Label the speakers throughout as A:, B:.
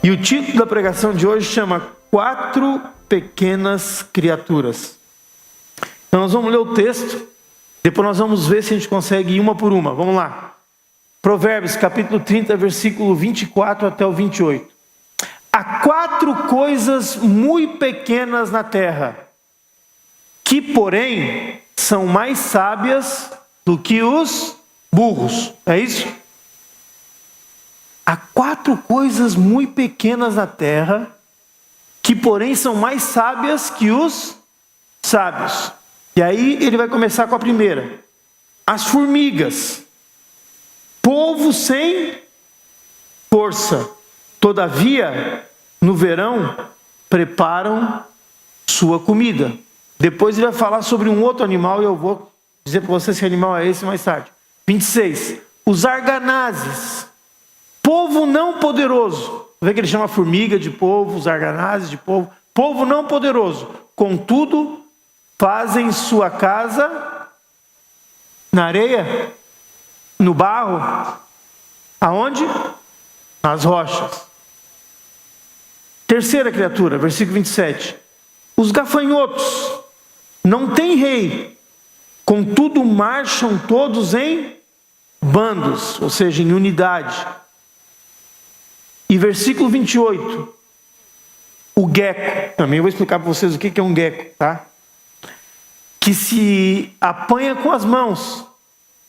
A: E o título da pregação de hoje chama Quatro Pequenas Criaturas. Então nós vamos ler o texto, depois nós vamos ver se a gente consegue ir uma por uma. Vamos lá. Provérbios capítulo 30, versículo 24 até o 28. Há quatro coisas muito pequenas na terra, que porém são mais sábias do que os burros. É isso? Há quatro coisas muito pequenas na terra, que porém são mais sábias que os sábios. E aí ele vai começar com a primeira. As formigas, povo sem força, todavia no verão preparam sua comida. Depois ele vai falar sobre um outro animal e eu vou dizer para vocês que animal é esse mais tarde. 26. Os arganazes, povo não poderoso. Vê que ele chama a formiga de povo, os arganazes de povo. Povo não poderoso. Contudo, fazem sua casa na areia, no barro. Aonde? Nas rochas. Terceira criatura, versículo 27. Os gafanhotos não têm rei, contudo marcham todos em bandos, ou seja, em unidade. E versículo 28. O gecko, também eu vou explicar para vocês o que é um gecko, tá? Que se apanha com as mãos,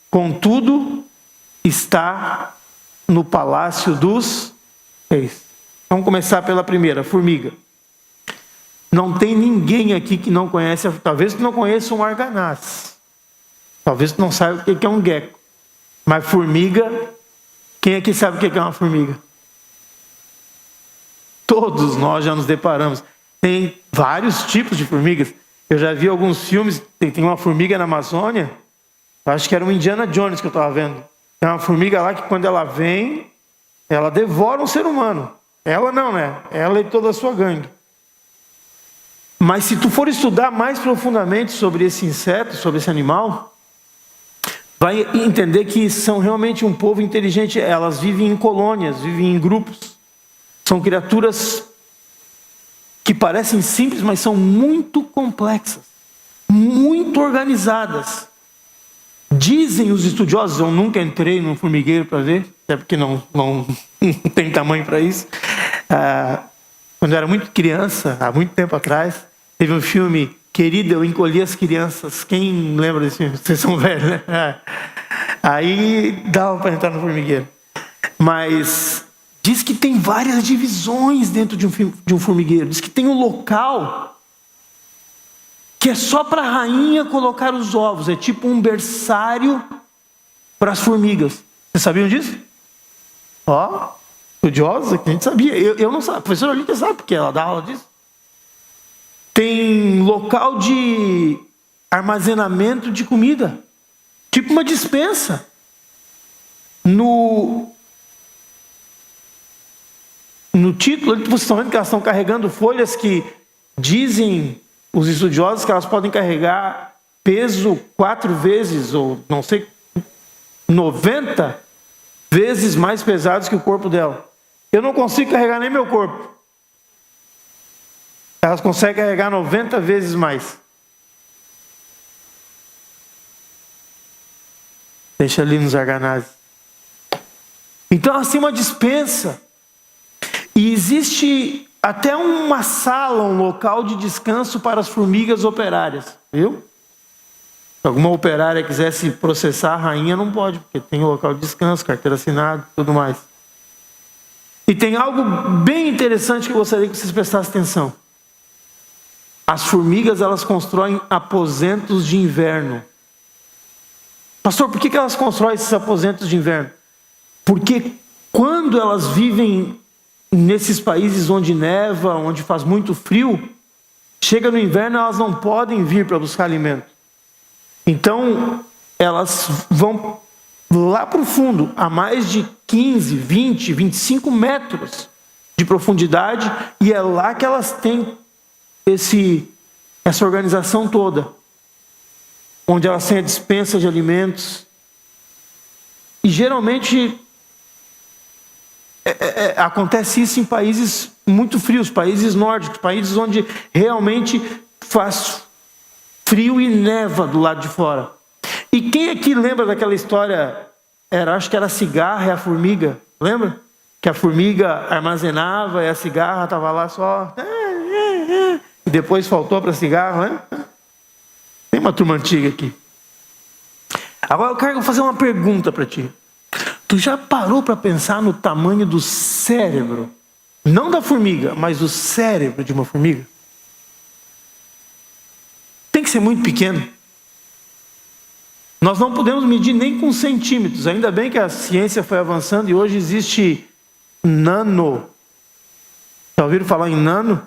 A: contudo está no palácio dos reis. Vamos começar pela primeira, formiga. Não tem ninguém aqui que não conhece, talvez tu não conheça um arganaz. Talvez tu não saiba o que é um gecko. Mas formiga, quem aqui sabe o que é uma formiga? Todos nós já nos deparamos. Tem vários tipos de formigas. Eu já vi alguns filmes, tem uma formiga na Amazônia, acho que era um Indiana Jones que eu estava vendo. Tem uma formiga lá que quando ela vem, ela devora um ser humano. Ela não, né? Ela e toda a sua gangue. Mas se tu for estudar mais profundamente sobre esse inseto, sobre esse animal, vai entender que são realmente um povo inteligente. Elas vivem em colônias, vivem em grupos. São criaturas que parecem simples, mas são muito complexas, muito organizadas. Dizem os estudiosos, eu nunca entrei num formigueiro para ver, até porque não tem tamanho para isso. Quando eu era muito criança, há muito tempo atrás, teve um filme, Querida, eu encolhi as crianças. Quem lembra desse filme? Vocês são velhos, né? Aí dava para entrar no formigueiro. Mas diz que tem várias divisões dentro de um formigueiro. Diz que tem um local que é só para a rainha colocar os ovos. É tipo um berçário para as formigas. Vocês sabiam disso? Ó, estudiosos aqui, a gente sabia. Eu não sabia. A professora Olívia sabe porque ela dá aula disso. Tem local de armazenamento de comida. Tipo uma despensa. No título, vocês estão vendo que elas estão carregando folhas que dizem os estudiosos que elas podem carregar peso 4 vezes, ou não sei, 90 vezes mais pesados que o corpo dela. Eu não consigo carregar nem meu corpo. Elas conseguem carregar 90 vezes mais. Deixa ali nos arganazes. Então, assim, uma despensa. E existe até uma sala, um local de descanso para as formigas operárias. Viu? Se alguma operária quisesse processar a rainha, não pode, porque tem local de descanso, carteira assinada, tudo mais. E tem algo bem interessante que eu gostaria que vocês prestassem atenção. As formigas, elas constroem aposentos de inverno. Pastor, por que elas constroem esses aposentos de inverno? Porque quando elas vivem nesses países onde neva, onde faz muito frio, chega no inverno, elas não podem vir para buscar alimento. Então, elas vão lá para o fundo, a mais de 15, 20, 25 metros de profundidade, e é lá que elas têm essa organização toda, onde elas têm a dispensa de alimentos. E geralmente Acontece isso em países muito frios, países nórdicos, países onde realmente faz frio e neva do lado de fora. E quem aqui lembra daquela história, acho que era a cigarra e a formiga, lembra? Que a formiga armazenava e a cigarra estava lá só... E depois faltou para a cigarra, né? Tem uma turma antiga aqui. Agora eu quero fazer uma pergunta para ti. Tu já parou para pensar no tamanho do cérebro? Não da formiga, mas do cérebro de uma formiga? Tem que ser muito pequeno. Nós não podemos medir nem com centímetros. Ainda bem que a ciência foi avançando e hoje existe nano. Já ouviram falar em nano?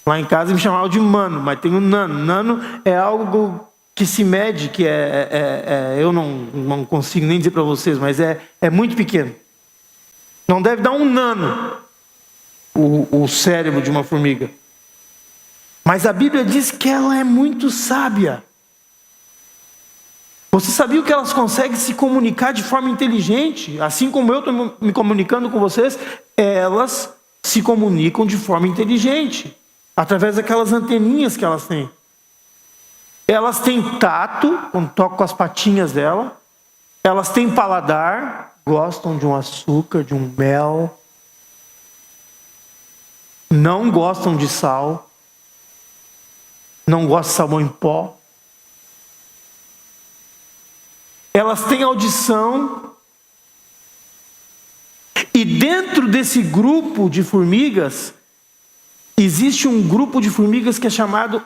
A: Lá em casa me chamavam de mano, mas tem um nano. Nano é algo que se mede, que eu não consigo nem dizer para vocês, mas é muito pequeno. Não deve dar um nano o cérebro de uma formiga. Mas a Bíblia diz que ela é muito sábia. Você sabia que elas conseguem se comunicar de forma inteligente? Assim como eu estou me comunicando com vocês, elas se comunicam de forma inteligente, através daquelas anteninhas que elas têm. Elas têm tato, quando tocam com as patinhas dela. Elas têm paladar, gostam de um açúcar, de um mel. Não gostam de sal. Não gostam de sabão em pó. Elas têm audição. E dentro desse grupo de formigas, existe um grupo de formigas que é chamado,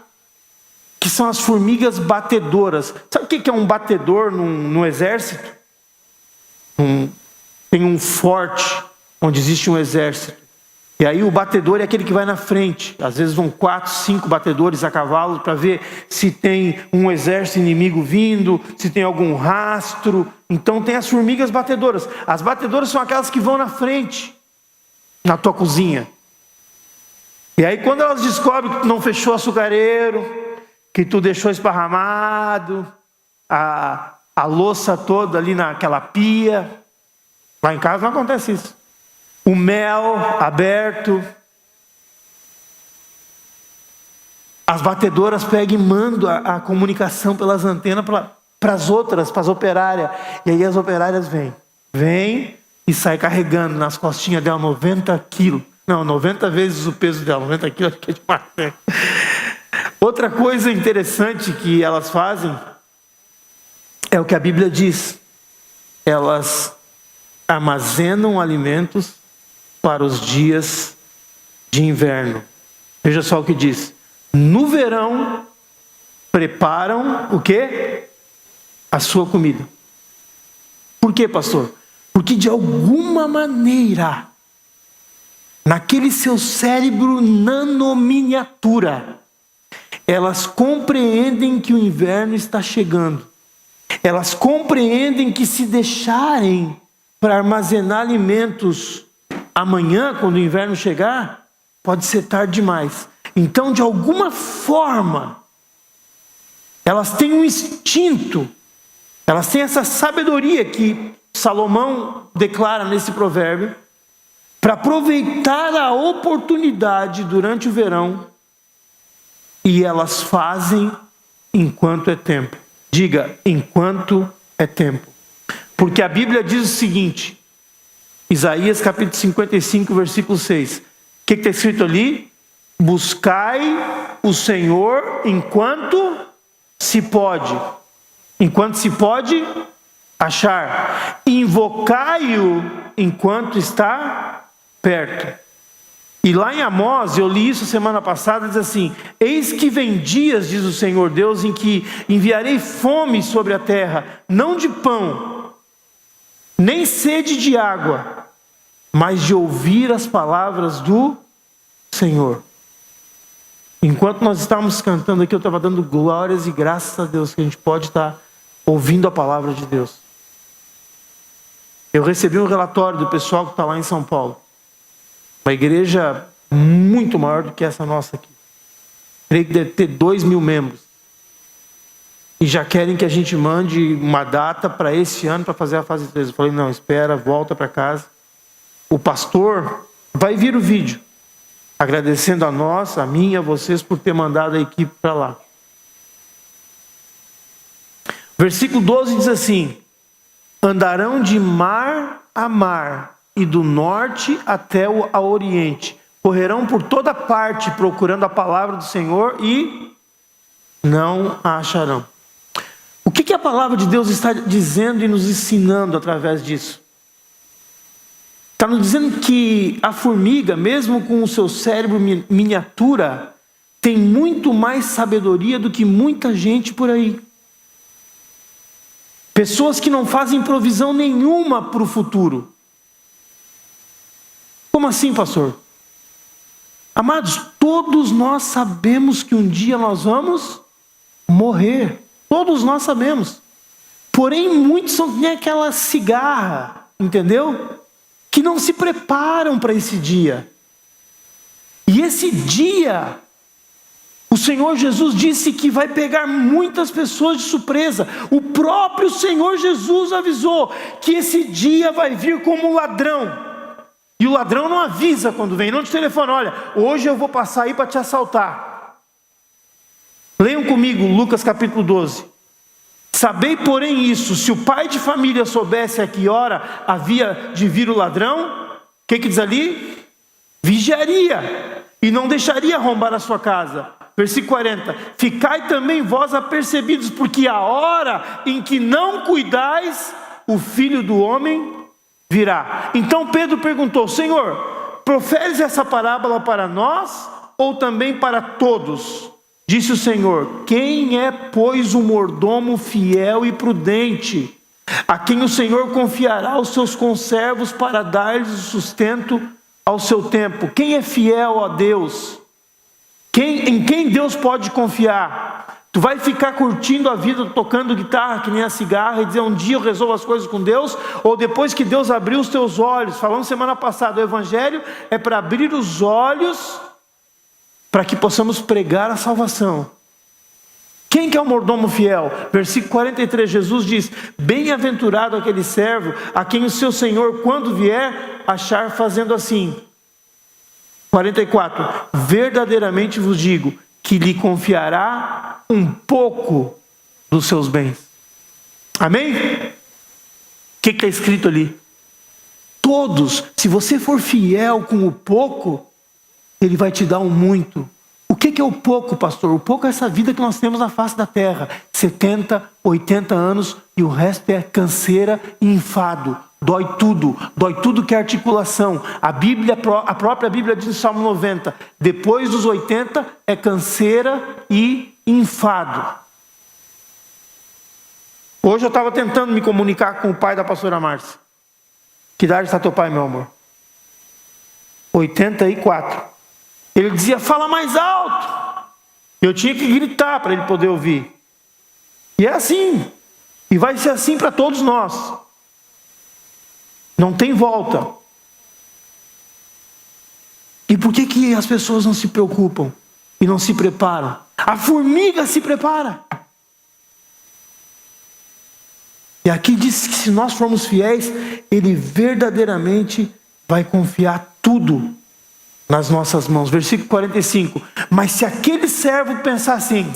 A: que são as formigas batedoras. Sabe o que é um batedor no exército? Tem um forte onde existe um exército. E aí o batedor é aquele que vai na frente. Às vezes vão 4, 5 batedores a cavalo para ver se tem um exército inimigo vindo, se tem algum rastro. Então tem as formigas batedoras. As batedoras são aquelas que vão na frente, na tua cozinha. E aí quando elas descobrem que tu não fechou o açucareiro, que tu deixou esparramado, a louça toda ali naquela pia. Lá em casa não acontece isso. O mel aberto. As batedoras pegam e mandam a comunicação pelas antenas para as outras, para as operárias. E aí as operárias vêm e saem carregando nas costinhas dela 90 quilos. Não, 90 vezes o peso dela. 90 quilos acho que é demais, né? Outra coisa interessante que elas fazem é o que a Bíblia diz. Elas armazenam alimentos para os dias de inverno. Veja só o que diz. No verão, preparam o quê? A sua comida. Por quê, pastor? Porque de alguma maneira, naquele seu cérebro nanominiatura, elas compreendem que o inverno está chegando. Elas compreendem que se deixarem para armazenar alimentos amanhã, quando o inverno chegar, pode ser tarde demais. Então, de alguma forma, elas têm um instinto, elas têm essa sabedoria que Salomão declara nesse provérbio, para aproveitar a oportunidade durante o verão, e elas fazem enquanto é tempo. Diga, enquanto é tempo. Porque a Bíblia diz o seguinte, Isaías capítulo 55, versículo 6. O que está escrito ali? Buscai o Senhor enquanto se pode. Enquanto se pode achar. Invocai-o enquanto está perto. E lá em Amós, eu li isso semana passada, diz assim: eis que vem dias, diz o Senhor Deus, em que enviarei fome sobre a terra, não de pão, nem sede de água, mas de ouvir as palavras do Senhor. Enquanto nós estávamos cantando aqui, eu estava dando glórias e graças a Deus que a gente pode estar ouvindo a palavra de Deus. Eu recebi um relatório do pessoal que está lá em São Paulo. Uma igreja muito maior do que essa nossa aqui. Creio que deve ter 2.000 membros. E já querem que a gente mande uma data para esse ano para fazer a fase 3. Eu falei, não, espera, volta para casa. o pastor, vai vir o vídeo, agradecendo a nós, a mim e a vocês por ter mandado a equipe para lá. Versículo 12 diz assim: andarão de mar a mar e do norte até o oriente. Correrão por toda parte procurando a palavra do Senhor e não a acharão. O que a palavra de Deus está dizendo e nos ensinando através disso? Está nos dizendo que a formiga, mesmo com o seu cérebro miniatura, tem muito mais sabedoria do que muita gente por aí. Pessoas que não fazem provisão nenhuma para o futuro. Como assim, pastor? Amados, todos nós sabemos que um dia nós vamos morrer. Todos nós sabemos. Porém, muitos são que nem aquela cigarra, entendeu? Que não se preparam para esse dia. E esse dia, o Senhor Jesus disse que vai pegar muitas pessoas de surpresa. O próprio Senhor Jesus avisou que esse dia vai vir como um ladrão. E o ladrão não avisa quando vem, não te telefona: olha, hoje eu vou passar aí para te assaltar. Leiam comigo Lucas capítulo 12. Sabei, porém, isso: se o pai de família soubesse a que hora havia de vir o ladrão, o que diz ali? Vigiaria e não deixaria arrombar a sua casa. Versículo 40. Ficai também vós apercebidos, porque a hora em que não cuidais, o Filho do Homem virá. Então Pedro perguntou: Senhor, proferes essa parábola para nós ou também para todos? Disse o Senhor: quem é, pois, o mordomo fiel e prudente, a quem o Senhor confiará os seus conservos para dar-lhes o sustento ao seu tempo? Quem é fiel a Deus? Em quem Deus pode confiar? Tu vai ficar curtindo a vida, tocando guitarra que nem a cigarra e dizer: um dia eu resolvo as coisas com Deus? Ou depois que Deus abriu os teus olhos? Falamos semana passada, o Evangelho é para abrir os olhos para que possamos pregar a salvação. Quem que é o mordomo fiel? Versículo 43, Jesus diz: bem-aventurado aquele servo a quem o seu Senhor, quando vier, achar fazendo assim. 44, verdadeiramente vos digo que lhe confiará um pouco dos seus bens. Amém? O que está escrito ali? Todos, se você for fiel com o pouco, Ele vai te dar um muito. O que é o pouco, pastor? O pouco é essa vida que nós temos na face da terra. 70, 80 anos e o resto é canseira e enfado. Dói tudo que é articulação. A própria Bíblia diz no Salmo 90, depois dos 80 é canseira e enfado. Hoje eu estava tentando me comunicar com o pai da pastora Márcia. Que idade está teu pai, meu amor? 84. Ele dizia: fala mais alto. Eu tinha que gritar para ele poder ouvir. E é assim. E vai ser assim para todos nós. Não tem volta. E por que as pessoas não se preocupam e não se preparam? A formiga se prepara. E aqui diz que se nós formos fiéis, Ele verdadeiramente vai confiar tudo nas nossas mãos. Versículo 45. Mas se aquele servo pensar assim: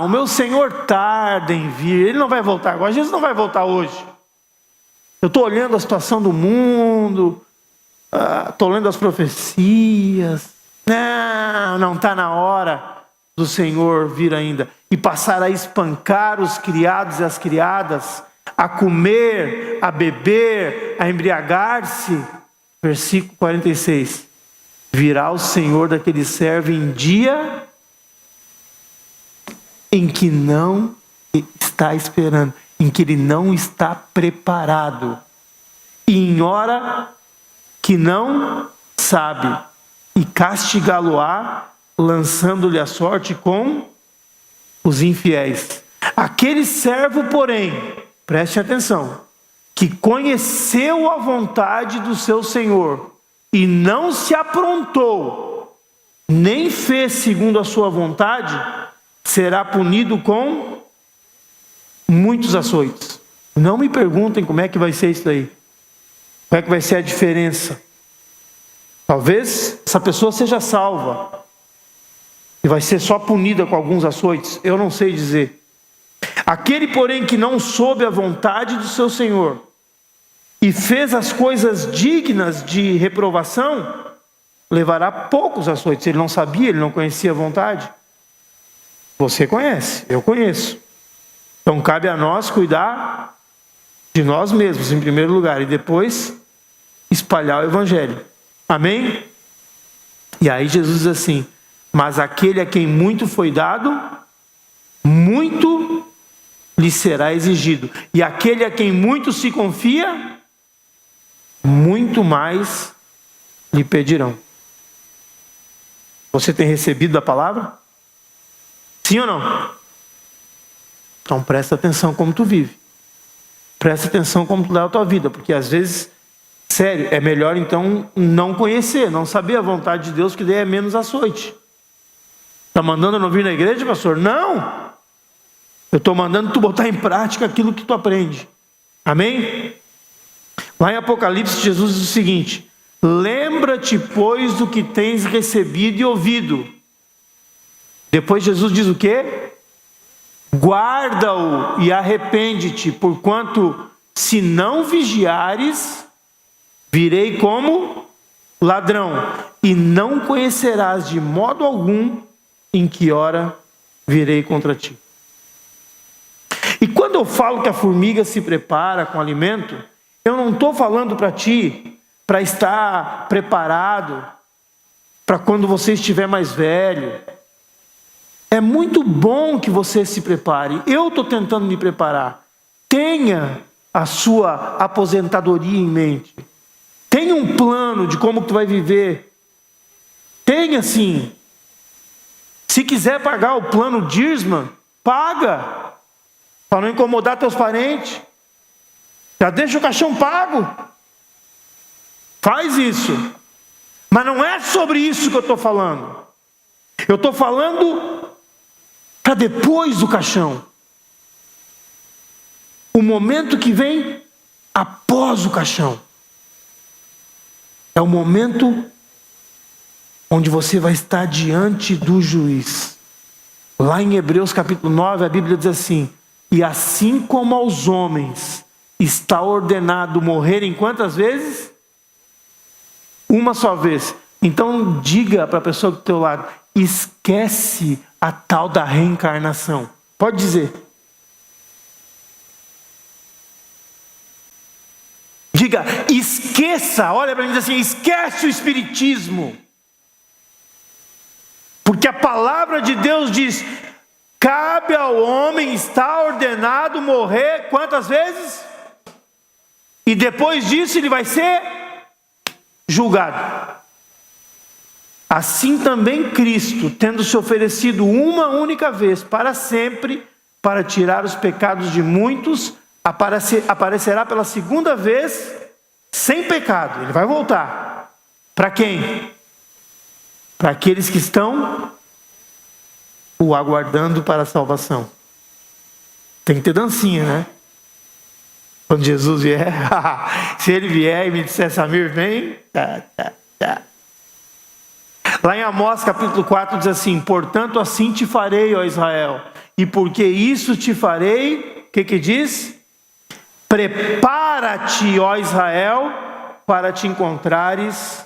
A: o meu Senhor tarda em vir, Ele não vai voltar agora, Jesus não vai voltar hoje. Eu estou olhando a situação do mundo, estou lendo as profecias. Não está na hora do Senhor vir ainda. E passar a espancar os criados e as criadas, a comer, a beber, a embriagar-se. Versículo 46. Virá o Senhor daquele servo em dia em que não está esperando, em que ele não está preparado, e em hora que não sabe, e castigá-lo-á, lançando-lhe a sorte com os infiéis. Aquele servo, porém, preste atenção, que conheceu a vontade do seu Senhor, e não se aprontou, nem fez segundo a sua vontade, será punido com muitos açoites. Não me perguntem como é que vai ser isso aí. Qual é que vai ser a diferença? Talvez essa pessoa seja salva e vai ser só punida com alguns açoites. Eu não sei dizer. Aquele, porém, que não soube a vontade do seu Senhor e fez as coisas dignas de reprovação, levará poucos açoites. Ele não sabia, ele não conhecia a vontade. Você conhece, eu conheço. Então cabe a nós cuidar de nós mesmos em primeiro lugar e depois espalhar o evangelho. Amém? E aí Jesus diz assim: mas aquele a quem muito foi dado, muito lhe será exigido. E aquele a quem muito se confia, muito mais lhe pedirão. Você tem recebido a palavra? Sim ou não? Então presta atenção como tu vive. Presta atenção como tu dá a tua vida, porque às vezes, sério, é melhor então não conhecer, não saber a vontade de Deus, que daí é menos açoite. Está mandando eu não vir na igreja, pastor? Não! Eu estou mandando tu botar em prática aquilo que tu aprende. Amém? Lá em Apocalipse, Jesus diz o seguinte: lembra-te, pois, do que tens recebido e ouvido. Depois Jesus diz o quê? Guarda-o e arrepende-te, porquanto se não vigiares, virei como ladrão, e não conhecerás de modo algum em que hora virei contra ti. E quando eu falo que a formiga se prepara com alimento, eu não estou falando para ti, para estar preparado, para quando você estiver mais velho. É muito bom que você se prepare. Eu estou tentando me preparar. Tenha a sua aposentadoria em mente. Tenha um plano de como tu vai viver. Tenha sim. Se quiser pagar o plano Dirsman, paga. Para não incomodar teus parentes. Já deixa o caixão pago. Faz isso. Mas não é sobre isso que eu estou falando. Eu estou falando para depois do caixão. O momento que vem após o caixão. É o momento onde você vai estar diante do juiz. Lá em Hebreus capítulo 9, a Bíblia diz assim: e assim como aos homens está ordenado morrerem quantas vezes? Uma só vez. Então diga para a pessoa do teu lado: esquece a tal da reencarnação. Pode dizer. Diga, esqueça. Olha para mim e diz assim: esquece o espiritismo. Porque a palavra de Deus diz: cabe ao homem, está ordenado morrer quantas vezes? E depois disso ele vai ser julgado. Assim também Cristo, tendo se oferecido uma única vez para sempre, para tirar os pecados de muitos, aparecerá pela segunda vez sem pecado. Ele vai voltar. Para quem? Para aqueles que estão o aguardando para a salvação. Tem que ter dancinha, né? Quando Jesus vier, se ele vier e me disser: Samir, vem, tá. Lá em Amós capítulo 4 diz assim: portanto assim te farei, ó Israel, e porque isso te farei, o que diz? Prepara-te, ó Israel, para te encontrares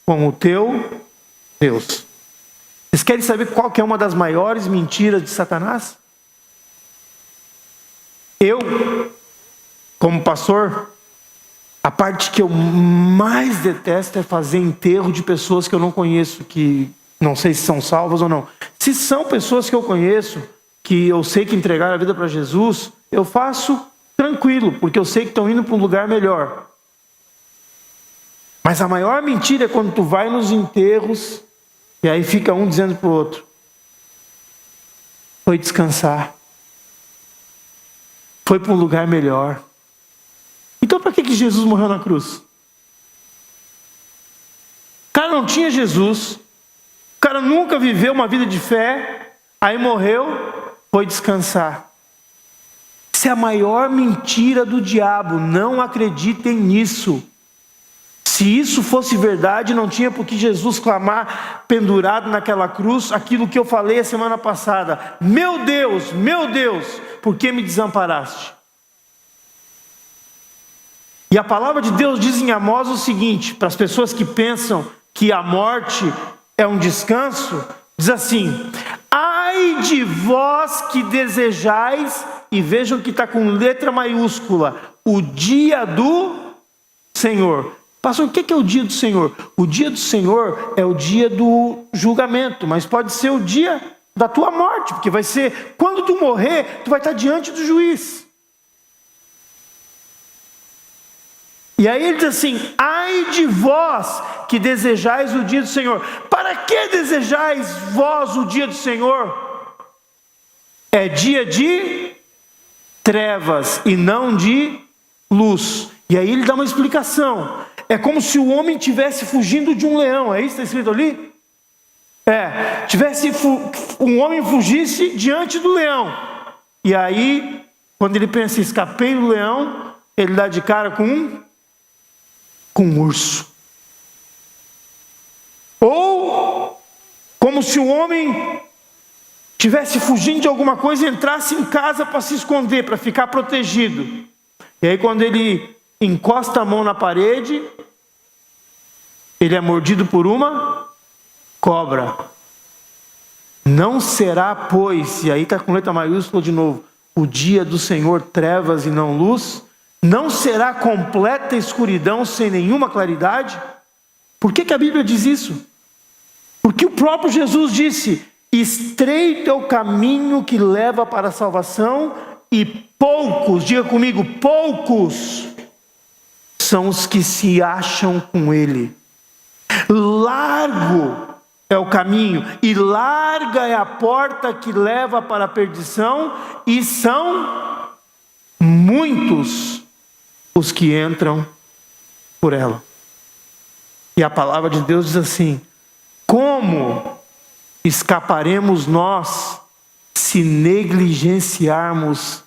A: com o teu Deus. Vocês querem saber qual que é uma das maiores mentiras de Satanás? Eu, como pastor, a parte que eu mais detesto é fazer enterro de pessoas que eu não conheço, que não sei se são salvas ou não. Se são pessoas que eu conheço, que eu sei que entregaram a vida para Jesus, eu faço tranquilo, porque eu sei que estão indo para um lugar melhor. Mas a maior mentira é quando tu vai nos enterros e aí fica um dizendo para o outro: foi descansar, foi para um lugar melhor. Então para que Jesus morreu na cruz? O cara não tinha Jesus, o cara nunca viveu uma vida de fé, aí morreu, foi descansar. Isso é a maior mentira do diabo, não acreditem nisso. Se isso fosse verdade, não tinha por que Jesus clamar pendurado naquela cruz, aquilo que eu falei a semana passada: meu Deus, por que me desamparaste? E a palavra de Deus diz em Amós o seguinte, para as pessoas que pensam que a morte é um descanso, diz assim: ai de vós que desejais, e vejam que está com letra maiúscula, o dia do Senhor. Pastor, o que é o dia do Senhor? O dia do Senhor é o dia do julgamento, mas pode ser o dia da tua morte, porque vai ser, quando tu morrer, tu vai estar diante do juiz. E aí ele diz assim: ai de vós que desejais o dia do Senhor. Para que desejais vós o dia do Senhor? É dia de trevas e não de luz. E aí ele dá uma explicação. É como se o homem estivesse fugindo de um leão. É isso que está escrito ali? Um homem fugisse diante do leão. E aí, quando ele pensa, escapei do leão, ele dá de cara com um urso. Ou como se o homem estivesse fugindo de alguma coisa e entrasse em casa para se esconder, para ficar protegido. E aí quando ele encosta a mão na parede, ele é mordido por uma cobra. Não será, pois, e aí está com letra maiúscula de novo, o dia do Senhor trevas e não luz? Não será completa escuridão sem nenhuma claridade? Por que a Bíblia diz isso? Porque o próprio Jesus disse: estreito é o caminho que leva para a salvação, e poucos, diga comigo, poucos são os que se acham com ele. Largo é o caminho, e larga é a porta que leva para a perdição, e são muitos os que entram por ela. E a palavra de Deus diz assim: como escaparemos nós se negligenciarmos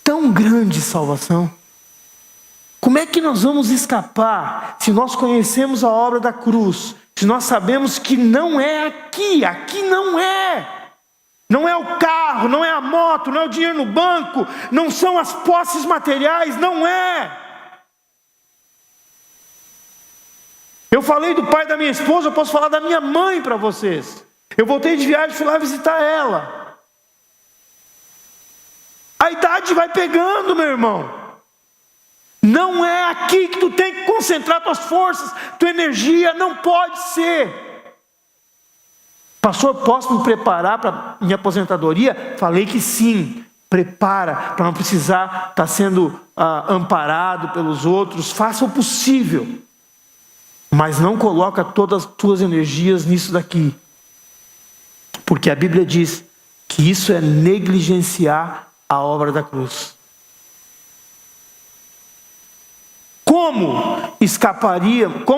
A: tão grande salvação? Como é que nós vamos escapar se nós conhecemos a obra da cruz, se nós sabemos que não é aqui não é. Não é o carro, não é a moto, não é o dinheiro no banco, não são as posses materiais, não é. Eu falei do pai da minha esposa, eu posso falar da minha mãe para vocês. Eu voltei de viagem, fui lá visitar ela. A idade vai pegando, meu irmão. Não é aqui que tu tem que concentrar tuas forças, tua energia, não pode ser. Pastor, posso me preparar para minha aposentadoria? Falei que sim. Prepara para não precisar estar sendo amparado pelos outros. Faça o possível. Mas não coloca todas as tuas energias nisso daqui. Porque a Bíblia diz que isso é negligenciar a obra da cruz. Como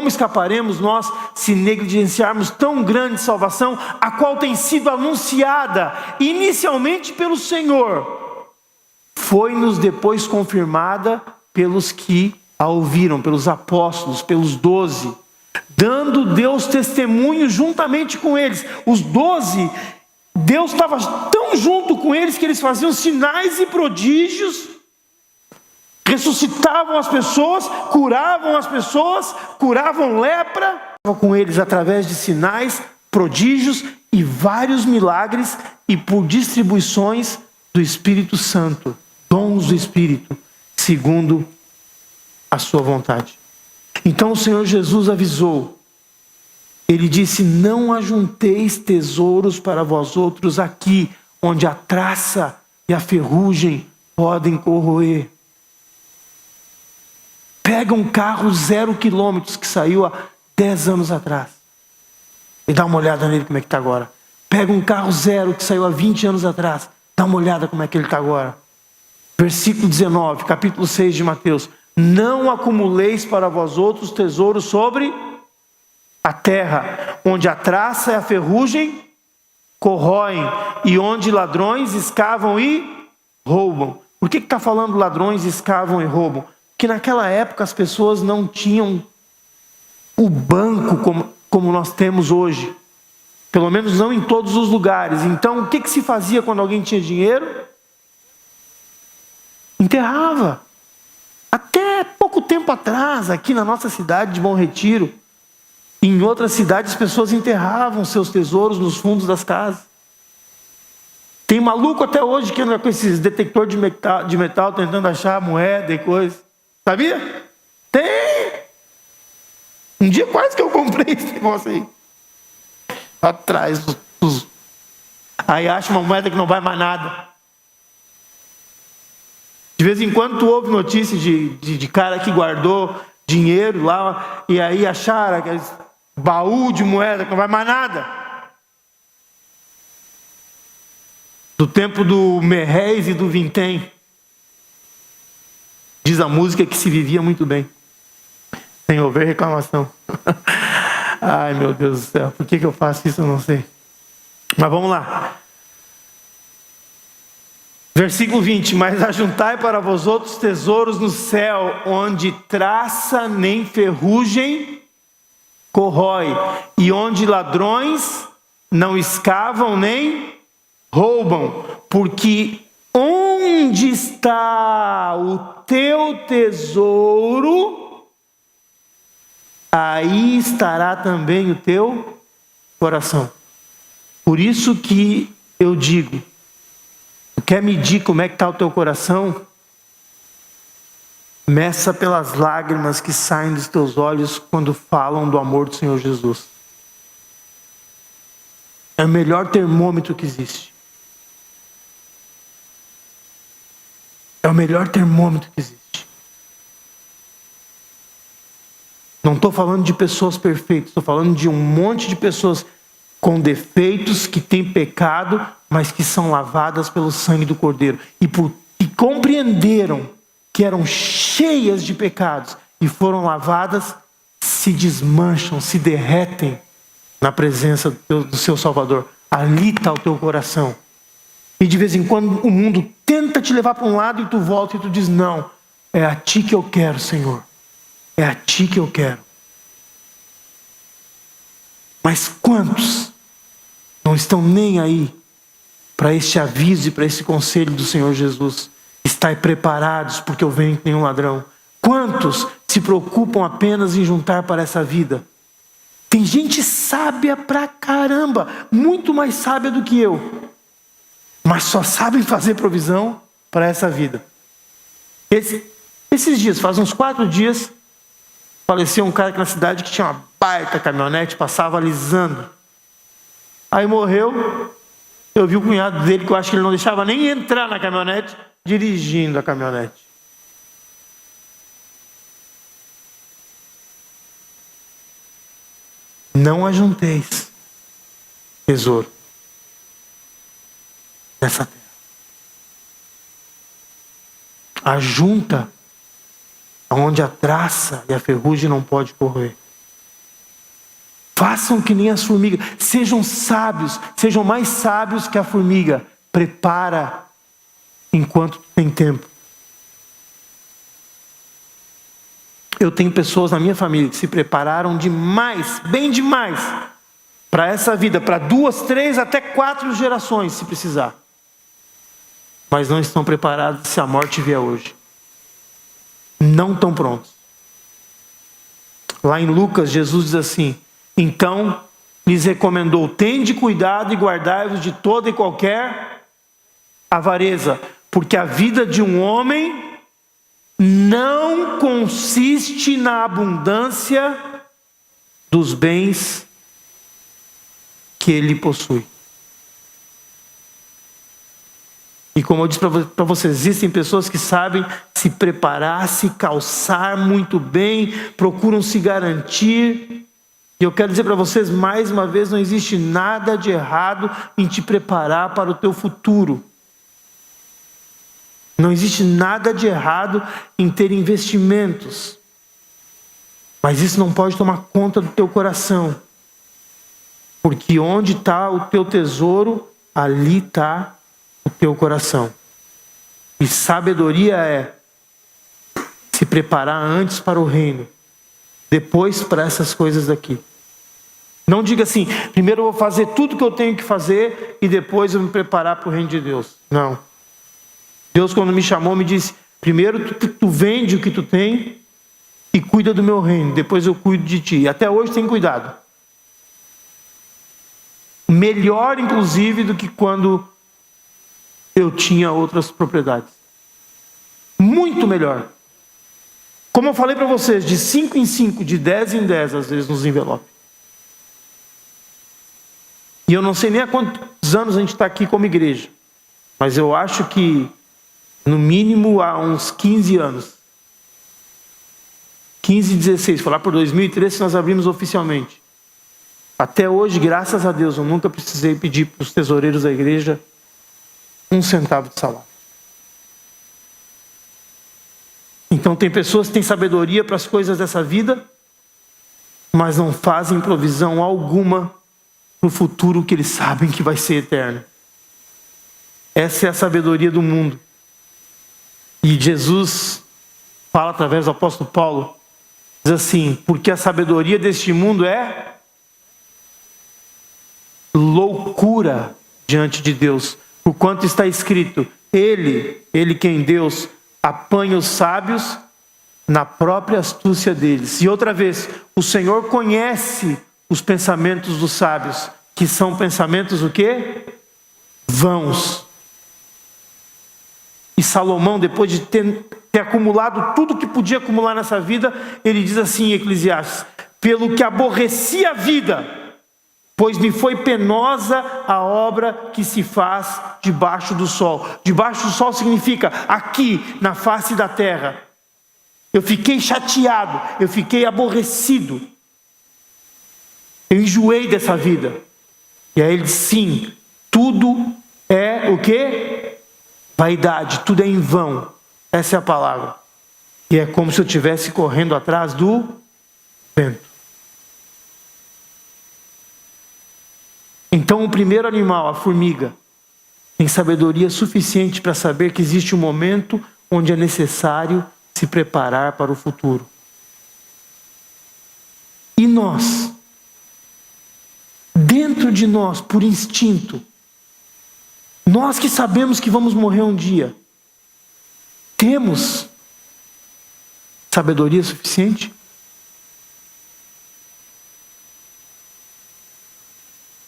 A: escaparemos nós se negligenciarmos tão grande salvação, a qual tem sido anunciada inicialmente pelo Senhor, foi-nos depois confirmada pelos que a ouviram, pelos apóstolos, pelos 12, dando Deus testemunho juntamente com eles. Os 12, Deus estava tão junto com eles que eles faziam sinais e prodígios, ressuscitavam as pessoas, curavam lepra, com eles através de sinais, prodígios e vários milagres, e por distribuições do Espírito Santo, dons do Espírito, segundo a sua vontade. Então o Senhor Jesus avisou, ele disse: não ajunteis tesouros para vós outros aqui, onde a traça e a ferrugem podem corroer. Pega um carro 0 quilômetros que saiu há 10 anos atrás e dá uma olhada nele como é que está agora. Pega um carro 0 que saiu há 20 anos atrás, dá uma olhada como é que ele está agora. Versículo 19, capítulo 6 de Mateus: não acumuleis para vós outros tesouros sobre a terra, onde a traça e a ferrugem corroem, e onde ladrões escavam e roubam. Por que está falando ladrões escavam e roubam? Porque naquela época as pessoas não tinham o banco como nós temos hoje. Pelo menos não em todos os lugares. Então, o que se fazia quando alguém tinha dinheiro? Enterrava. Até pouco tempo atrás, aqui na nossa cidade de Bom Retiro, em outras cidades, as pessoas enterravam seus tesouros nos fundos das casas. Tem maluco até hoje que anda com esses detectores de metal tentando achar moeda e coisa. Sabia? Tem! Um dia quase que eu comprei esse negócio aí. Atrás dos... Aí acha uma moeda que não vai mais nada. De vez em quando tu ouve notícias de cara que guardou dinheiro lá e aí acharam aquele baú de moeda que não vai mais nada. Do tempo do Merréis e do Vintém. Diz a música que se vivia muito bem. Sem houver reclamação. Ai, meu Deus do céu. Por que eu faço isso? Eu não sei. Mas vamos lá. Versículo 20. Mas ajuntai para vós outros tesouros no céu, onde traça nem ferrugem corrói, e onde ladrões não escavam nem roubam. Porque onde está o teu tesouro, aí estará também o teu coração. Por isso que eu digo, tu quer medir como é que está o teu coração? Meça pelas lágrimas que saem dos teus olhos quando falam do amor do Senhor Jesus. É o melhor termômetro que existe. É o melhor termômetro que existe. Não estou falando de pessoas perfeitas, estou falando de um monte de pessoas com defeitos, que têm pecado, mas que são lavadas pelo sangue do Cordeiro. E compreenderam que eram cheias de pecados e foram lavadas, se desmancham, se derretem na presença do seu Salvador. Ali está o teu coração. E de vez em quando o mundo tenta te levar para um lado e tu volta e tu diz, não, é a ti que eu quero, Senhor. É a ti que eu quero. Mas quantos não estão nem aí para este aviso e para esse conselho do Senhor Jesus? Estai preparados, porque eu venho que nem um ladrão. Quantos se preocupam apenas em juntar para essa vida? Tem gente sábia pra caramba, muito mais sábia do que eu, mas só sabem fazer provisão para essa vida. Esses dias, faz uns 4 dias, faleceu um cara aqui na cidade que tinha uma baita caminhonete, passava alisando. Aí morreu, eu vi o cunhado dele, que eu acho que ele não deixava nem entrar na caminhonete, dirigindo a caminhonete. Não ajunteis tesouro nessa terra. Ajunta onde a traça e a ferrugem não pode corroer. Façam que nem as formigas. Sejam sábios, sejam mais sábios que a formiga. Prepara enquanto tem tempo. Eu tenho pessoas na minha família que se prepararam demais, bem demais, para essa vida, para 2, 3, até 4 gerações, se precisar. Mas não estão preparados se a morte vier hoje. Não estão prontos. Lá em Lucas, Jesus diz assim, então lhes recomendou, tende cuidado e guardai-vos de toda e qualquer avareza, porque a vida de um homem não consiste na abundância dos bens que ele possui. E como eu disse para vocês, existem pessoas que sabem se preparar, se calçar muito bem, procuram se garantir. E eu quero dizer para vocês, mais uma vez, não existe nada de errado em te preparar para o teu futuro. Não existe nada de errado em ter investimentos. Mas isso não pode tomar conta do teu coração. Porque onde está o teu tesouro, ali está o teu coração. E sabedoria é se preparar antes para o reino. depois para essas coisas daqui. Não diga assim, primeiro eu vou fazer tudo que eu tenho que fazer e depois eu vou me preparar para o reino de Deus. Não. Deus, quando me chamou, me disse, primeiro tu vende o que tu tem e cuida do meu reino, depois eu cuido de ti. E até hoje tem cuidado. Melhor, inclusive, do que quando eu tinha outras propriedades. Muito melhor. Como eu falei para vocês, de 5 em 5, de 10 em 10, às vezes, nos envelopes. E eu não sei nem há quantos anos a gente está aqui como igreja, mas eu acho que, no mínimo, há uns 15 anos. 15, 16, foi lá por 2013 que nós abrimos oficialmente. Até hoje, graças a Deus, eu nunca precisei pedir para os tesoureiros da igreja 1 centavo de salário. Então tem pessoas que têm sabedoria para as coisas dessa vida, mas não fazem provisão alguma para o futuro que eles sabem que vai ser eterno. Essa é a sabedoria do mundo. E Jesus fala através do apóstolo Paulo, diz assim, porque a sabedoria deste mundo é loucura diante de Deus. Por quanto está escrito, Ele quem Deus apanha os sábios na própria astúcia deles. E outra vez, o Senhor conhece os pensamentos dos sábios, que são pensamentos o quê? Vãos. E Salomão, depois de ter acumulado tudo que podia acumular nessa vida, ele diz assim em Eclesiastes, pelo que aborreci a vida, pois me foi penosa a obra que se faz debaixo do sol. Debaixo do sol significa aqui, na face da terra. Eu fiquei chateado, eu fiquei aborrecido. Eu enjoei dessa vida. E aí ele diz, sim, tudo é o quê? Vaidade, tudo é em vão. Essa é a palavra. E é como se eu estivesse correndo atrás do vento. Então o primeiro animal, a formiga, tem sabedoria suficiente para saber que existe um momento onde é necessário se preparar para o futuro. E nós, dentro de nós, por instinto, nós que sabemos que vamos morrer um dia, temos sabedoria suficiente?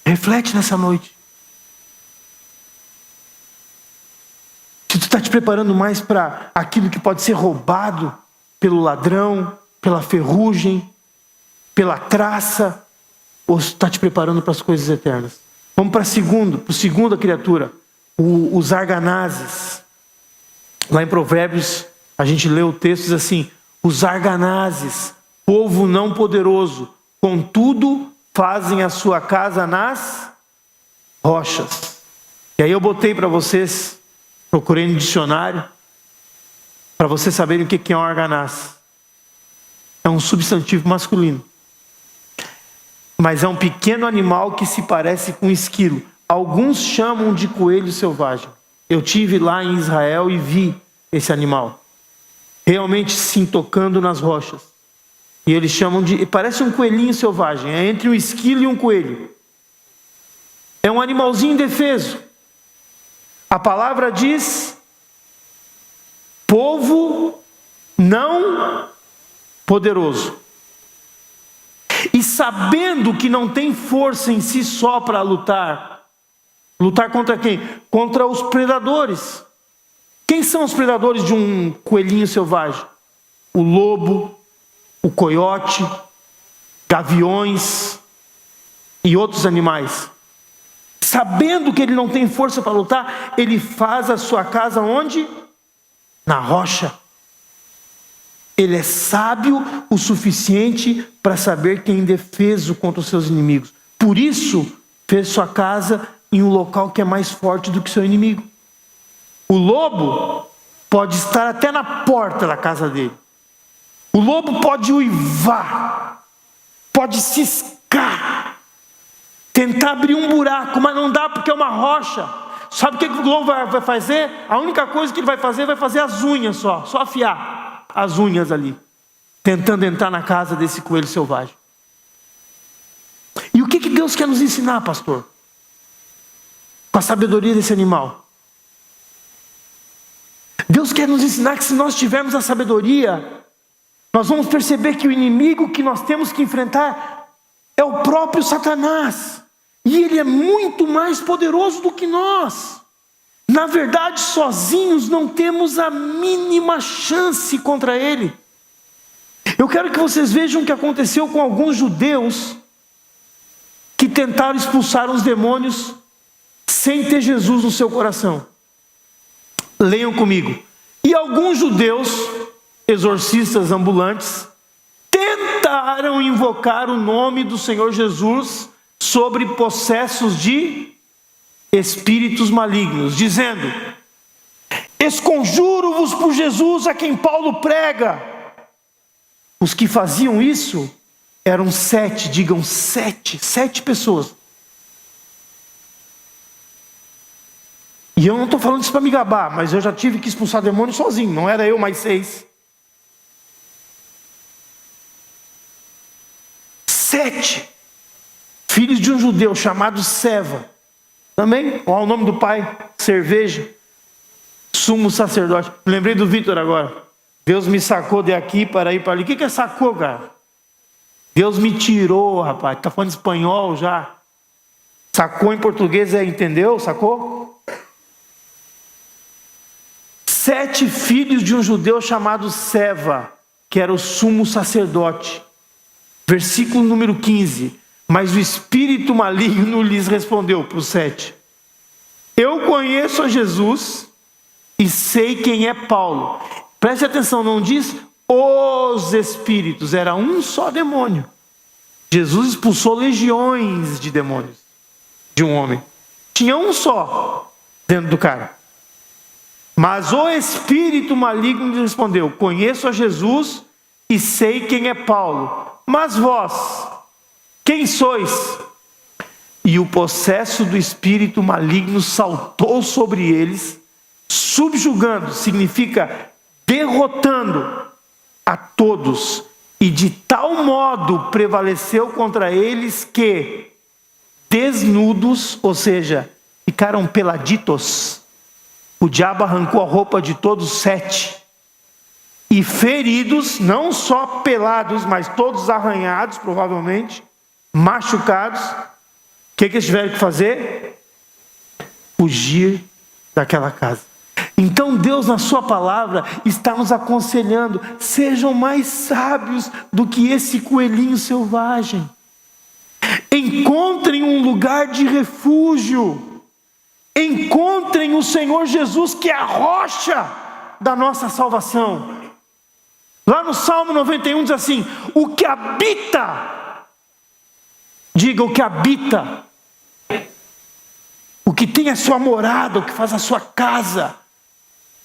A: Reflete nessa noite. Se tu está te preparando mais para aquilo que pode ser roubado pelo ladrão, pela ferrugem, pela traça, ou se tu está te preparando para as coisas eternas. Vamos para a segunda criatura, os arganazes. Lá em Provérbios, a gente lê o texto, diz assim, os arganazes, povo não poderoso, contudo, fazem a sua casa nas rochas. E aí eu botei para vocês, procurei no dicionário, para vocês saberem o que é um arganaz. É um substantivo masculino. Mas é um pequeno animal que se parece com um esquilo. Alguns chamam de coelho selvagem. Eu tive lá em Israel e vi esse animal. Realmente sim, tocando nas rochas. E eles chamam de... parece um coelhinho selvagem. É entre um esquilo e um coelho. É um animalzinho indefeso. A palavra diz... povo não poderoso. E sabendo que não tem força em si só para lutar. Lutar contra quem? Contra os predadores. Quem são os predadores de um coelhinho selvagem? O lobo, o coiote, gaviões e outros animais. Sabendo que ele não tem força para lutar, ele faz a sua casa onde? Na rocha. Ele é sábio o suficiente para saber que é indefeso contra os seus inimigos. Por isso, fez sua casa em um local que é mais forte do que seu inimigo. O lobo pode estar até na porta da casa dele. O lobo pode uivar, pode ciscar, tentar abrir um buraco, mas não dá porque é uma rocha. Sabe o que o lobo vai fazer? A única coisa que ele vai fazer as unhas só afiar as unhas ali. tentando entrar na casa desse coelho selvagem. E o que Deus quer nos ensinar, pastor? Com a sabedoria desse animal. Deus quer nos ensinar que se nós tivermos a sabedoria, nós vamos perceber que o inimigo que nós temos que enfrentar é o próprio Satanás. E ele é muito mais poderoso do que nós. Na verdade, sozinhos não temos a mínima chance contra ele. Eu quero que vocês vejam o que aconteceu com alguns judeus que tentaram expulsar os demônios sem ter Jesus no seu coração. Leiam comigo. E alguns judeus, exorcistas ambulantes, tentaram invocar o nome do Senhor Jesus sobre possessos de espíritos malignos, dizendo: esconjuro-vos por Jesus a quem Paulo prega. Os que faziam isso eram 7, digam 7 pessoas. E eu não estou falando isso para me gabar, mas eu já tive que expulsar demônio sozinho, não era eu mais 6. 7 filhos de um judeu chamado Seva. Também, olha o nome do pai, cerveja, sumo sacerdote. Lembrei do Vitor agora. Deus me sacou de aqui para ir para ali. O que é sacou, cara? Deus me tirou, rapaz. Está falando espanhol já. Sacou em português entendeu? Sacou? 7 filhos de um judeu chamado Seva, que era o sumo sacerdote. Versículo número 15. Mas o espírito maligno lhes respondeu para os 7: eu conheço a Jesus e sei quem é Paulo. Preste atenção, não diz os espíritos, era um só demônio. Jesus expulsou legiões de demônios de um homem. Tinha um só dentro do cara. Mas o espírito maligno lhe respondeu: conheço a Jesus e sei quem é Paulo. Mas vós, quem sois? E o possesso do espírito maligno saltou sobre eles, subjugando, significa derrotando a todos, e de tal modo prevaleceu contra eles que, desnudos, ou seja, ficaram peladitos, o diabo arrancou a roupa de todos 7, e feridos, não só pelados, mas todos arranhados, provavelmente, machucados. O que eles tiveram que fazer? Fugir daquela casa. Então Deus, na sua palavra, está nos aconselhando: sejam mais sábios do que esse coelhinho selvagem. Encontrem um lugar de refúgio. Encontrem o Senhor Jesus, que é a rocha da nossa salvação. Lá no Salmo 91 diz assim: o que habita, diga o que habita, o que tem a sua morada, o que faz a sua casa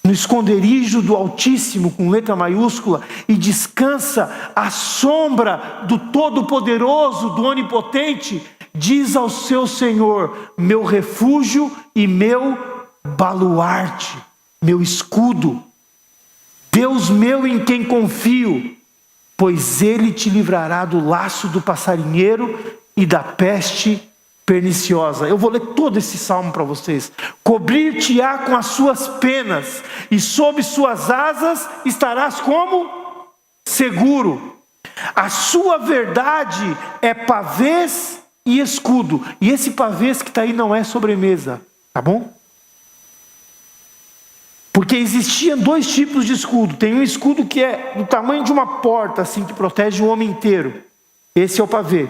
A: no esconderijo do Altíssimo, com letra maiúscula, e descansa à sombra do Todo-Poderoso, do Onipotente, diz ao seu Senhor: meu refúgio e meu baluarte, meu escudo, Deus meu em quem confio, pois Ele te livrará do laço do passarinheiro e da peste perniciosa. Eu vou ler todo esse salmo para vocês. Cobrir-te-á com as suas penas, e sob suas asas estarás como? Seguro. A sua verdade é pavês e escudo. E esse pavês que está aí não é sobremesa, tá bom? Porque existiam 2 tipos de escudo. Tem um escudo que é do tamanho de uma porta, assim, que protege o homem inteiro. Esse é o pavê.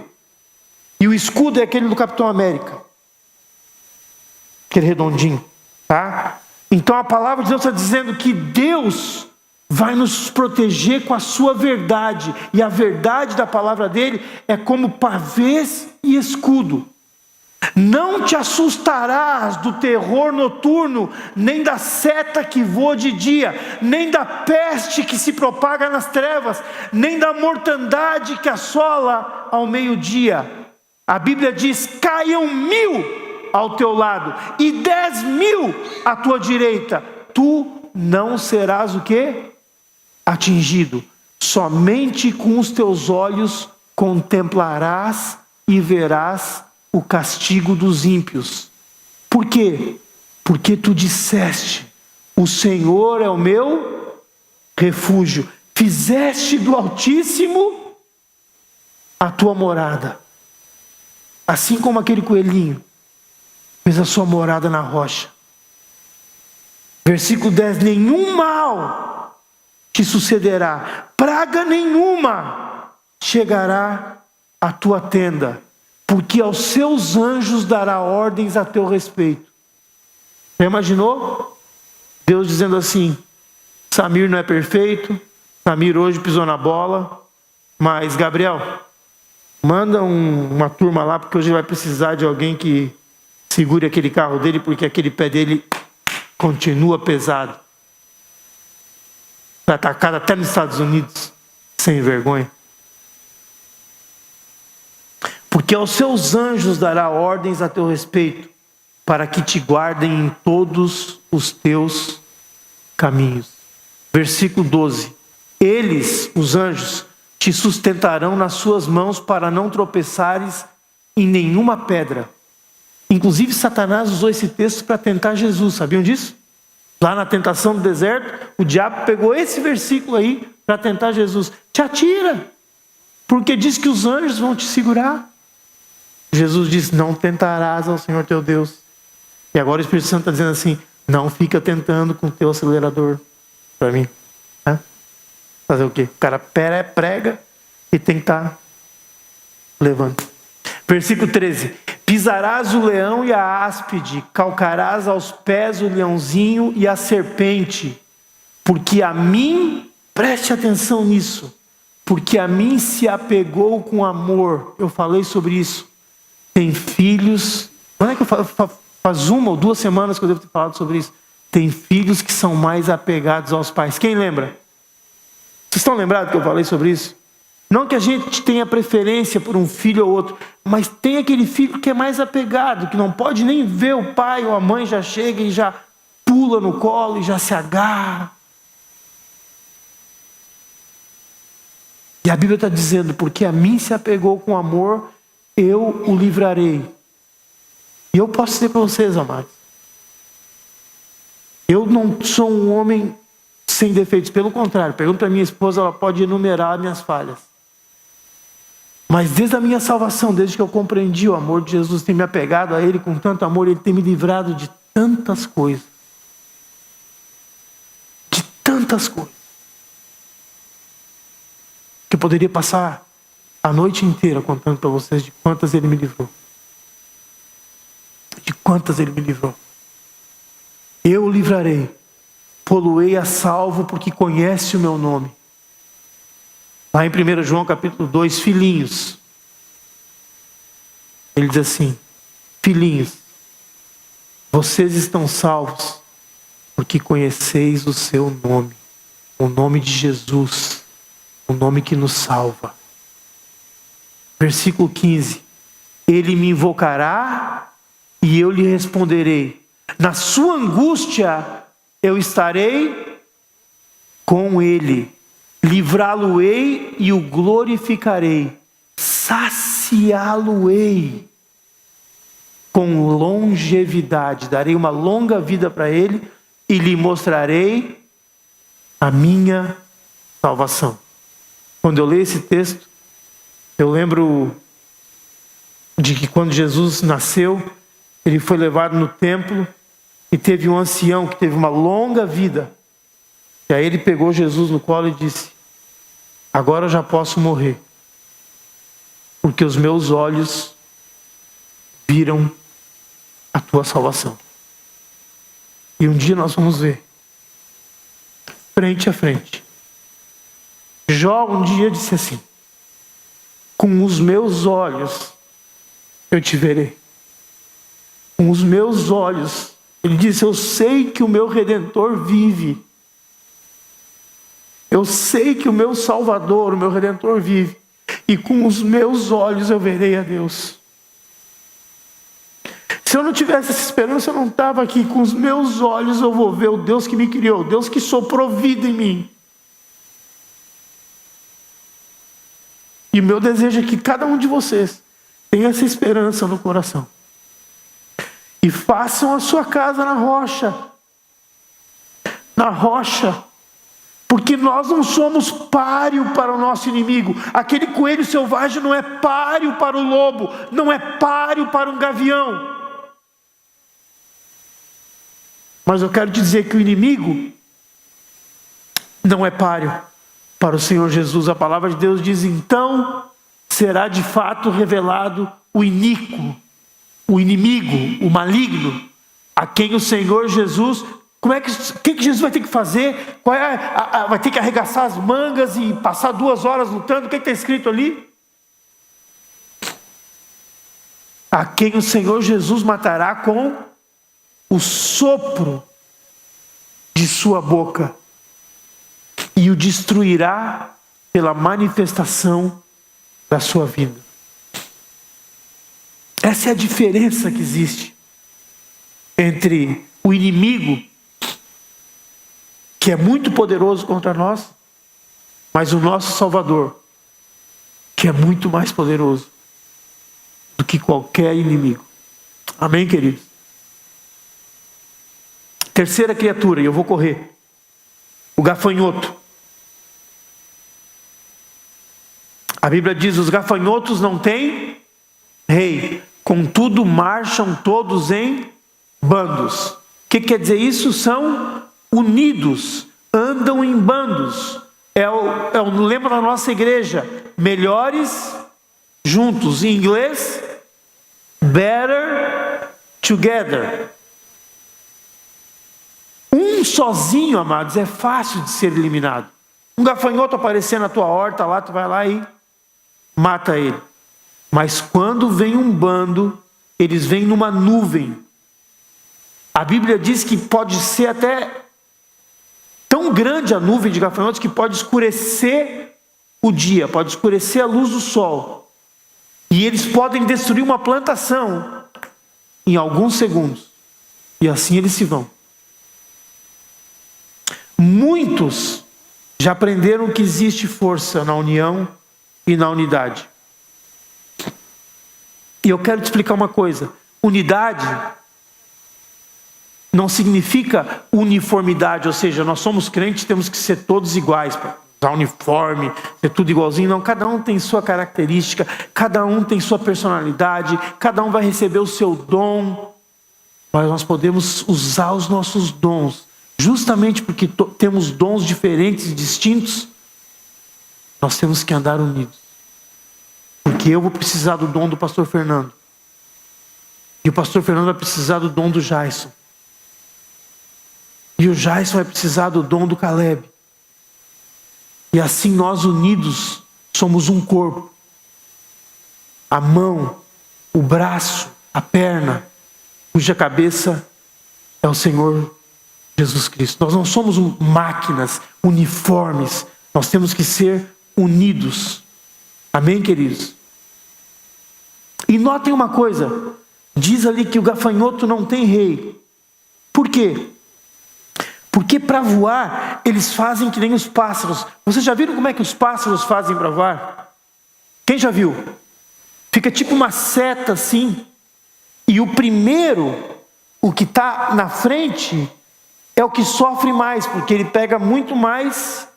A: E o escudo é aquele do Capitão América, aquele redondinho, tá? Então a palavra de Deus está dizendo que Deus vai nos proteger com a sua verdade, e a verdade da palavra dele é como pavês e escudo. Não te assustarás do terror noturno, nem da seta que voa de dia, nem da peste que se propaga nas trevas, nem da mortandade que assola ao meio-dia. A Bíblia diz: caiam 1000 ao teu lado e 10.000 à tua direita, tu não serás o quê? Atingido. somente com os teus olhos contemplarás e verás o castigo dos ímpios. Por quê? Porque tu disseste: o Senhor é o meu refúgio. Fizeste do Altíssimo a tua morada. Assim como aquele coelhinho fez a sua morada na rocha. Versículo 10: nenhum mal te sucederá, praga nenhuma chegará à tua tenda, porque aos seus anjos dará ordens a teu respeito. Já imaginou? Deus dizendo assim: Samir não é perfeito, Samir hoje pisou na bola, mas Gabriel, manda uma turma lá, porque hoje vai precisar de alguém que segure aquele carro dele, porque aquele pé dele continua pesado. Foi atacado até nos Estados Unidos, sem vergonha. Porque aos seus anjos dará ordens a teu respeito, para que te guardem em todos os teus caminhos. Versículo 12: eles, os anjos, te sustentarão nas suas mãos para não tropeçares em nenhuma pedra. Inclusive Satanás usou esse texto para tentar Jesus, sabiam disso? Lá na tentação do deserto, o diabo pegou esse versículo aí para tentar Jesus. Te atira, porque diz que os anjos vão te segurar. Jesus disse: não tentarás ao Senhor teu Deus. E agora o Espírito Santo está dizendo assim: não fica tentando com o teu acelerador para mim. Fazer o quê? O cara prega e tem que estar levando. Versículo 13: pisarás o leão e a áspide, calcarás aos pés o leãozinho e a serpente, porque a mim, preste atenção nisso, porque a mim se apegou com amor. Eu falei sobre isso. Tem filhos, quando é que eu falo? Faz 1 ou 2 semanas que eu devo ter falado sobre isso. Tem filhos que são mais apegados aos pais. Quem lembra? Vocês estão lembrados que eu falei sobre isso? Não que a gente tenha preferência por um filho ou outro, mas tem aquele filho que é mais apegado, que não pode nem ver o pai ou a mãe, já chega e já pula no colo e já se agarra. E a Bíblia está dizendo: porque a mim se apegou com amor, eu o livrarei. E eu posso dizer para vocês, amados, eu não sou um homem sem defeitos, pelo contrário, pergunto para minha esposa, ela pode enumerar minhas falhas. Mas desde a minha salvação, desde que eu compreendi o amor de Jesus, tem me apegado a Ele com tanto amor, Ele tem me livrado de tantas coisas. De tantas coisas. Que eu poderia passar a noite inteira contando para vocês de quantas Ele me livrou. De quantas Ele me livrou. Eu o livrarei. Poluei a salvo porque conhece o meu nome. Lá em 1 João capítulo 2, filhinhos. Ele diz assim: filhinhos, vocês estão salvos porque conheceis o seu nome. O nome de Jesus. O nome que nos salva. Versículo 15. Ele me invocará e eu lhe responderei. Na sua angústia eu estarei com ele. Livrá-lo-ei e o glorificarei. Saciá-lo-ei com longevidade. Darei uma longa vida para ele e lhe mostrarei a minha salvação. Quando eu leio esse texto, eu lembro de que quando Jesus nasceu, ele foi levado no templo e teve um ancião que teve uma longa vida. E aí ele pegou Jesus no colo e disse: agora eu já posso morrer, porque os meus olhos viram a tua salvação. E um dia nós vamos ver, frente a frente. Jó um dia disse assim: com os meus olhos eu te verei. Com os meus olhos. Ele disse: eu sei que o meu Redentor vive. Eu sei que o meu Salvador, o meu Redentor vive. E com os meus olhos eu verei a Deus. Se eu não tivesse essa esperança, eu não estava aqui. Com os meus olhos eu vou ver o Deus que me criou, o Deus que soprou vida em mim. E meu desejo é que cada um de vocês tenha essa esperança no coração. E façam a sua casa na rocha. Na rocha. Porque nós não somos páreo para o nosso inimigo. Aquele coelho selvagem não é páreo para o lobo. Não é páreo para um gavião. Mas eu quero dizer que o inimigo não é páreo para o Senhor Jesus. A palavra de Deus diz: então será de fato revelado o iníquo, o inimigo, o maligno, a quem o Senhor Jesus... O que Jesus vai ter que fazer? Vai ter que arregaçar as mangas e passar 2 horas lutando? O que está escrito ali? A quem o Senhor Jesus matará com o sopro de sua boca e o destruirá pela manifestação da sua vinda. Essa é a diferença que existe entre o inimigo, que é muito poderoso contra nós, mas o nosso Salvador, que é muito mais poderoso do que qualquer inimigo. Amém, queridos? Terceira criatura, e eu vou correr. O gafanhoto. A Bíblia diz: os gafanhotos não têm rei, contudo marcham todos em bandos. O que quer dizer isso? São unidos, andam em bandos. É o lema da nossa igreja: melhores juntos. Em inglês, better together. Um sozinho, amados, é fácil de ser eliminado. Um gafanhoto aparecer na tua horta lá, tu vai lá e mata ele. Mas quando vem um bando, eles vêm numa nuvem. A Bíblia diz que pode ser até tão grande a nuvem de gafanhotos que pode escurecer o dia, pode escurecer a luz do sol. E eles podem destruir uma plantação em alguns segundos. E assim eles se vão. Muitos já aprenderam que existe força na união e na unidade. E eu quero te explicar uma coisa. Unidade não significa uniformidade, ou seja, nós somos crentes, temos que ser todos iguais, para usar uniforme, ser tudo igualzinho. Não, cada um tem sua característica, cada um tem sua personalidade, cada um vai receber o seu dom, mas nós podemos usar os nossos dons, justamente porque temos dons diferentes e distintos. Nós temos que andar unidos, porque eu vou precisar do dom do pastor Fernando, e o pastor Fernando vai precisar do dom do Jason, e o Jason vai precisar do dom do Caleb. E assim nós unidos somos um corpo. A mão, o braço, a perna, cuja cabeça é o Senhor Jesus Cristo. Nós não somos máquinas uniformes. Nós temos que ser unidos. Amém, queridos? E notem uma coisa. Diz ali que o gafanhoto não tem rei. Por quê? Porque para voar, eles fazem que nem os pássaros. Vocês já viram como é que os pássaros fazem para voar? Quem já viu? Fica tipo uma seta assim. E o primeiro, o que está na frente, é o que sofre mais, porque ele pega muito mais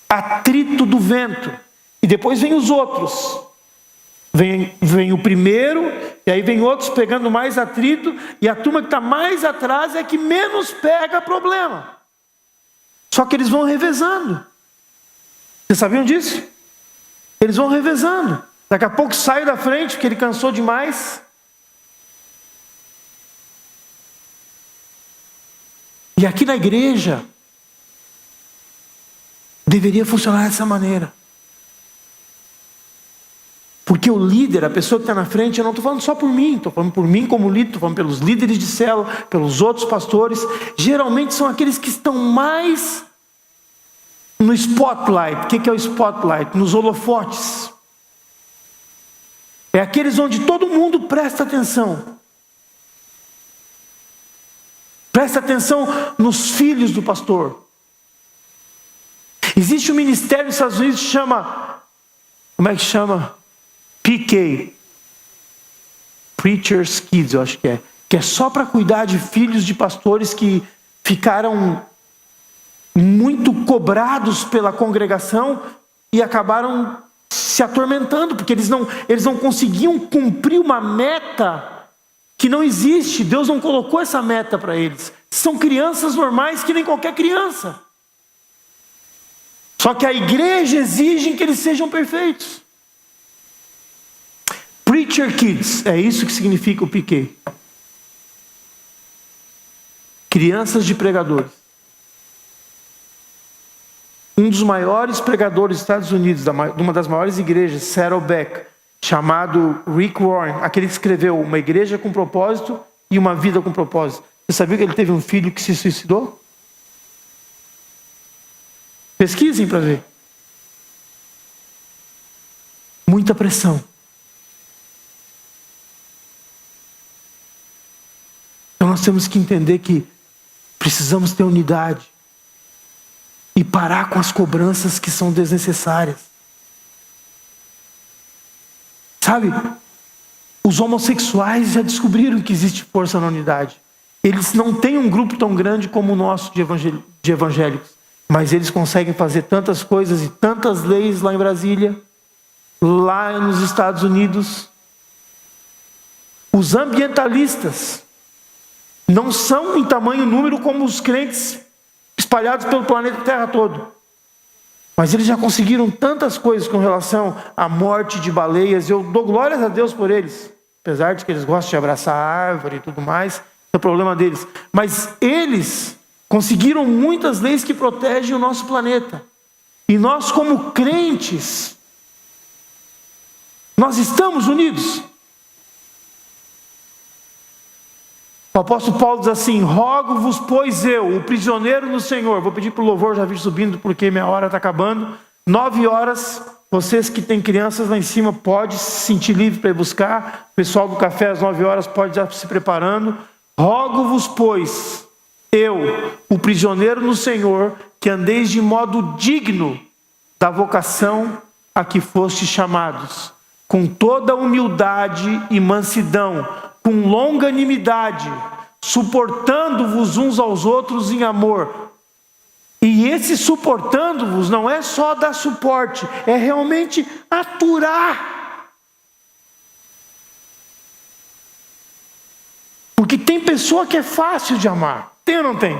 A: atrito do vento. E depois vem os outros. Vem o primeiro, e aí vem outros pegando mais atrito, e a turma que está mais atrás é que menos pega problema. Só que eles vão revezando. Vocês sabiam disso? Eles vão revezando. Daqui a pouco sai da frente, porque ele cansou demais. E aqui na igreja, deveria funcionar dessa maneira. Porque o líder, a pessoa que está na frente, eu não estou falando só por mim, estou falando por mim como líder, estou falando pelos líderes de célula, pelos outros pastores. Geralmente são aqueles que estão mais no spotlight. O que é o spotlight? Nos holofotes. É aqueles onde todo mundo presta atenção. Presta atenção nos filhos do pastor. Existe um ministério nos Estados Unidos que chama como é que chama? PK. Preacher's Kids, eu acho que é só para cuidar de filhos de pastores que ficaram muito cobrados pela congregação e acabaram se atormentando, porque eles não conseguiam cumprir uma meta que não existe. Deus não colocou essa meta para eles. São crianças normais que nem qualquer criança. Só que a igreja exige que eles sejam perfeitos. Preacher Kids, é isso que significa o PK. Crianças de pregadores. Um dos maiores pregadores dos Estados Unidos, de uma das maiores igrejas, Saddleback, chamado Rick Warren, aquele que escreveu Uma Igreja com Propósito e Uma Vida com Propósito. Você sabia que ele teve um filho que se suicidou? Pesquisem para ver. Muita pressão. Então nós temos que entender que precisamos ter unidade e parar com as cobranças que são desnecessárias. Sabe, os homossexuais já descobriram que existe força na unidade. Eles não têm um grupo tão grande como o nosso de evangélicos, mas eles conseguem fazer tantas coisas e tantas leis lá em Brasília, lá nos Estados Unidos. Os ambientalistas não são em tamanho número como os crentes espalhados pelo planeta Terra todo. Mas eles já conseguiram tantas coisas com relação à morte de baleias. Eu dou glórias a Deus por eles. Apesar de que eles gostam de abraçar a árvore e tudo mais. É o problema deles. Mas eles conseguiram muitas leis que protegem o nosso planeta. E nós, como crentes, nós estamos unidos. O apóstolo Paulo diz assim: rogo-vos, pois eu, o prisioneiro no Senhor. Vou pedir para o louvor já vir subindo, porque minha hora está acabando. 9 horas, vocês que têm crianças lá em cima, pode se sentir livre para ir buscar. O pessoal do café às 9 horas pode já se preparando. Rogo-vos, pois, eu, o prisioneiro no Senhor, que andeis de modo digno da vocação a que fostes chamados, com toda humildade e mansidão, com longanimidade, suportando-vos uns aos outros em amor. E esse suportando-vos não é só dar suporte, é realmente aturar. Porque tem pessoa que é fácil de amar. Tem ou não tem?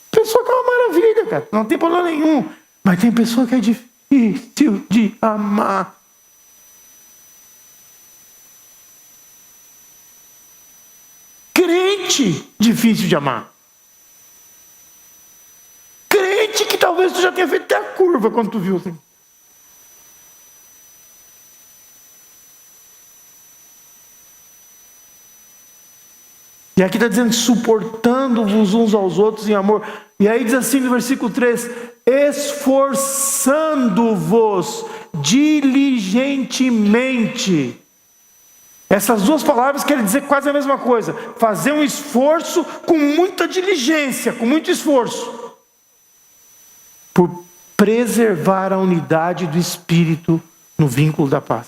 A: Pessoa que é uma maravilha, cara. Não tem problema nenhum. Mas tem pessoa que é difícil de amar. Crente difícil de amar. Crente que talvez tu já tenha feito até a curva quando tu viu assim. E aqui está dizendo, suportando-vos uns aos outros em amor. E aí diz assim no versículo 3, esforçando-vos diligentemente. Essas duas palavras querem dizer quase a mesma coisa. Fazer um esforço com muita diligência, com muito esforço. Por preservar a unidade do Espírito no vínculo da paz.